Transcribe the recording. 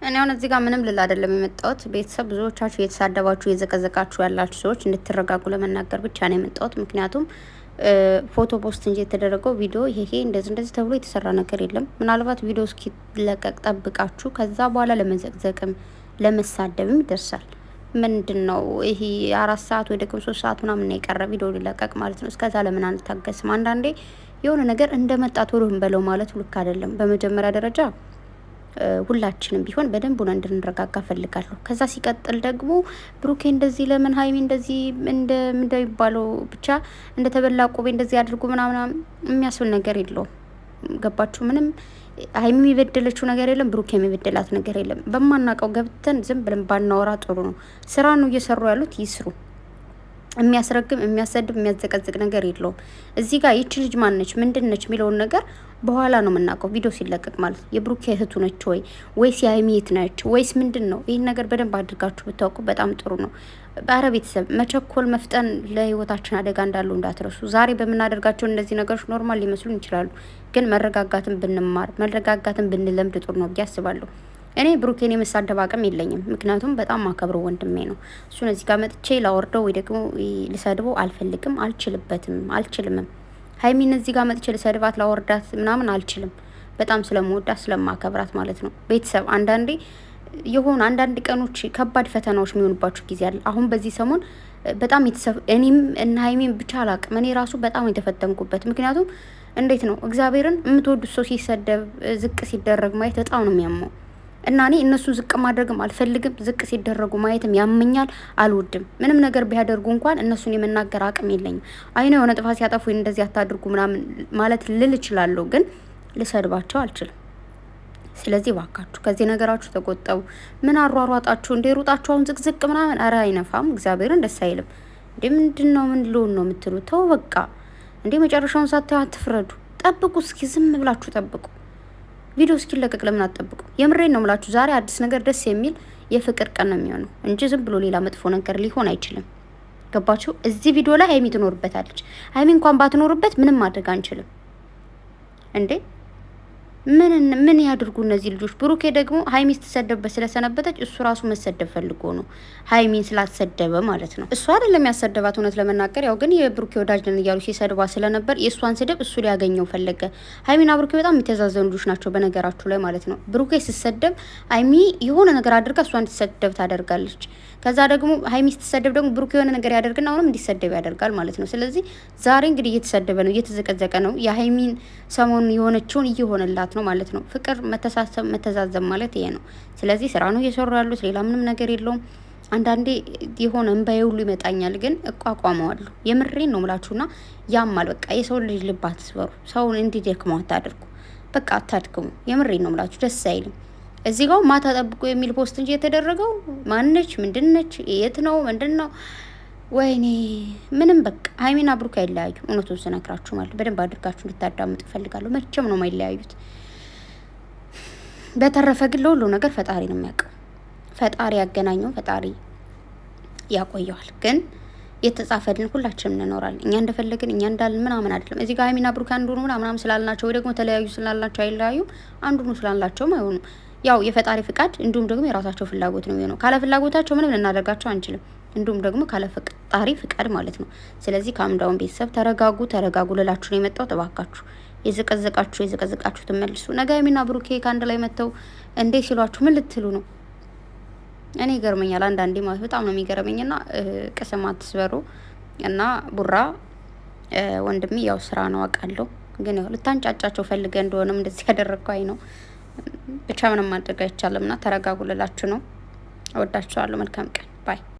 እኔ አሁን እዚህ ጋር ምንም ልል አይደለም የመጣሁት። ቤተሰብ ብዙዎቻችሁ እየተሳደባችሁ የዘቀዘቃችሁ ያላችሁ ሰዎች እንድትረጋጉ ለመናገር ብቻ ነው የመጣሁት። ምክንያቱም ፎቶ ፖስት እንጂ የተደረገው ቪዲዮ ይሄ እንደዚህ ተብሎ የተሰራ ነገር የለም። ምናልባት ቪዲዮ እስኪለቀቅ ጠብቃችሁ ከዛ በኋላ ለመዘቅዘቅም ለመሳደብም ይደርሳል። ምንድን ነው ይሄ 4 ሰዓት ወይ ደግሞ 3 ሰዓት ምናምን የቀረ ቪዲዮ ሊለቀቅ ማለት ነው። እስከዛ ለምን አንታገስም? አንዳንዴ የሆነ ነገር እንደመጣ ቶሎ እንበለው ማለት ልክ አይደለም። በመጀመሪያ ደረጃ ሁላችንም ቢሆን በደንብ ሆነ እንድንረጋጋ ፈልጋለሁ። ከዛ ሲቀጥል ደግሞ ብሩኬ እንደዚህ ለምን ሀይሚ እንደዚህ እንደሚባለው ብቻ እንደተበላ ቆቤ እንደዚህ አድርጉ ምናምን የሚያስብል ነገር የለውም። ገባችሁ? ምንም ሀይሚ የበደለችው ነገር የለም፣ ብሩኬ የበደላት ነገር የለም። በማናውቀው ገብተን ዝም ብለን ባናወራ ጥሩ ነው። ስራ ነው እየሰሩ ያሉት፣ ይስሩ። የሚያስረግም የሚያሰድብ የሚያዘቀዝቅ ነገር የለውም። እዚህ ጋር ይቺ ልጅ ማነች ምንድነች የሚለውን ነገር በኋላ ነው የምናውቀው፣ ቪዲዮ ሲለቀቅ ማለት ነው። የብሩኬ እህቱ ነች ወይስ የሀይሚት ነች ወይስ ምንድን ነው? ይህን ነገር በደንብ አድርጋችሁ ብታውቁ በጣም ጥሩ ነው። አረ ቤተሰብ መቸኮል መፍጠን ለህይወታችን አደጋ እንዳለው እንዳትረሱ። ዛሬ በምናደርጋቸው እነዚህ ነገሮች ኖርማል ሊመስሉን ይችላሉ፣ ግን መረጋጋትን ብንማር መረጋጋትን ብንለምድ ጥሩ ነው ብዬ አስባለሁ። እኔ ብሩኬን የመሳደብ አቅም የለኝም፣ ምክንያቱም በጣም ማከብረው ወንድሜ ነው። እሱን እዚህ ጋር መጥቼ ላወርደው ወይ ደግሞ ልሰድበው አልፈልግም፣ አልችልምም። ሀይሚን እዚህ ጋር መጥቼ ልሰድባት ላወርዳት ምናምን አልችልም፣ በጣም ስለምወዳት ስለማከብራት ማለት ነው። ቤተሰብ አንዳንዴ የሆኑ አንዳንድ ቀኖች ከባድ ፈተናዎች የሚሆኑባቸው ጊዜ አለ። አሁን በዚህ ሰሞን በጣም እኔም እና ሀይሚን ብቻ አላቅም፣ እኔ ራሱ በጣም የተፈተንኩበት። ምክንያቱም እንዴት ነው እግዚአብሔርን የምትወዱት ሰው ሲሰደብ ዝቅ ሲደረግ ማየት በጣም ነው የሚያመው እና እኔ እነሱ ዝቅ ማድረግም አልፈልግም። ዝቅ ሲደረጉ ማየትም ያመኛል፣ አልወድም። ምንም ነገር ቢያደርጉ እንኳን እነሱን የመናገር አቅም የለኝም። አይነ የሆነ ጥፋት ሲያጠፉ እንደዚህ አታድርጉ ምናምን ማለት ልል እችላለሁ፣ ግን ልሰድባቸው አልችልም። ስለዚህ ባካችሁ ከዚህ ነገራችሁ ተቆጠቡ። ምን አሯሯጣችሁ እንደ ሩጣችሁ አሁን ዝቅዝቅ ምናምን፣ አረ አይነፋም፣ እግዚአብሔርን ደስ አይልም። እንዴ ምንድን ነው ምን ልሆን ነው የምትሉ? ተው በቃ እንዴ መጨረሻውን ሳታዩ አትፍረዱ። ጠብቁ እስኪ፣ ዝም ብላችሁ ጠብቁ። ቪዲዮ እስኪለቀቅ ለምን አትጠብቁ? የምሬን ነው የምላችሁ። ዛሬ አዲስ ነገር ደስ የሚል የፍቅር ቀን ነው የሚሆነው እንጂ ዝም ብሎ ሌላ መጥፎ ነገር ሊሆን አይችልም። ገባችሁ? እዚህ ቪዲዮ ላይ ሀይሚ ትኖርበታለች። ሀይሚ እንኳን ባትኖርበት ምንም ማድረግ አንችልም እንዴ። ምን ያድርጉ እነዚህ ልጆች? ብሩኬ ደግሞ ሀይሚ ስትሰደብበት ስለሰነበተች እሱ ራሱ መሰደብ ፈልጎ ነው፣ ሀይሚን ስላትሰደበ ማለት ነው። እሱ አይደለም ያሰደባት እውነት ለመናገር ያው፣ ግን የብሩኬ ወዳጅ ነን እያሉ ሲሰድባ ስለነበር የእሷን ስድብ እሱ ሊያገኘው ፈለገ። ሀይሚና ብሩኬ በጣም የሚተዛዘኑ ልጆች ናቸው በነገራችሁ ላይ ማለት ነው። ብሩኬ ስትሰደብ ሀይሚ የሆነ ነገር አድርጋ እሷ እንድትሰደብ ታደርጋለች። ከዛ ደግሞ ሀይሚ ስትሰደብ ደግሞ ብሩኬ የሆነ ነገር ያደርግና አሁንም እንዲሰደብ ያደርጋል ማለት ነው። ስለዚህ ዛሬ እንግዲህ እየተሰደበ ነው፣ እየተዘቀዘቀ ነው። የሀይሚን ሰሞኑን የሆነችውን እየሆነላት ነው ማለት ነው። ፍቅር፣ መተሳሰብ፣ መተዛዘብ ማለት ይሄ ነው። ስለዚህ ስራ ነው እየሰሩ ያሉት፣ ሌላ ምንም ነገር የለውም። አንዳንዴ የሆነ እንባዬ ሁሉ ይመጣኛል፣ ግን እቋቋመዋለሁ። የምሬን ነው ምላችሁና ያማል። በቃ የሰው ልጅ ልብ አትስበሩ፣ ሰውን እንዲደክመው አታድርጉ። በቃ አታድክሙ። የምሬን ነው ምላችሁ፣ ደስ አይልም። እዚህ ጋር ማታ ጠብቁ የሚል ፖስት እንጂ የተደረገው ማነች ምንድነች የት ነው ምንድን ነው? ወይኔ ምንም በቃ ሀይሚና ብሩክ አይለያዩ። እውነቱን ስነግራችሁ ማለት በደንብ አድርጋችሁ እንድታዳምጡ እፈልጋለሁ። መቼም ነው የማይለያዩት። በተረፈ ግን ለሁሉ ነገር ፈጣሪ ነው የሚያውቀው። ፈጣሪ ያገናኘው፣ ፈጣሪ ያቆየዋል። ግን የተጻፈልን ሁላችንም እንኖራለን። እኛ እንደፈለግን እኛ እንዳልን ምናምን አይደለም። እዚህ ጋር ሀይሚና ብሩክ አንዱ ነው ምናምን ስላልናቸው ወይ ደግሞ ተለያዩ ስላልናቸው አይለያዩም። አንዱ ነው ስላልናቸውም አይሆኑም። ያው የፈጣሪ ፍቃድ እንዲሁም ደግሞ የራሳቸው ፍላጎት ነው የሚሆነው። ካለ ፍላጎታቸው ምንም ልናደርጋቸው አንችልም። እንዲሁም ደግሞ ካለ ፈጣሪ ፍቃድ ማለት ነው። ስለዚህ ካምዳውን ቤተሰብ ተረጋጉ ልላችሁ ነው የመጣው። ተባካችሁ የዘቀዘቃችሁ ትመልሱ። ነገ ሀይሚና ብሩኬ ከአንድ ላይ መጥተው እንዴ ሲሏችሁ ምን ልትሉ ነው? እኔ ይገርመኛል አንዳንዴ ማለት በጣም ነው የሚገርመኝና ቅስም አትስበሩ። እና ቡራ ወንድሜ ያው ስራ ነው አውቃለሁ፣ ግን ያው ልታንጫጫቸው ፈልገ እንደሆነም እንደዚህ ያደረግኩ አይ ነው ብቻ ምንም ማድረግ አይቻልምና ተረጋጉ ልላችሁ ነው። እወዳችኋለሁ። መልካም ቀን ባይ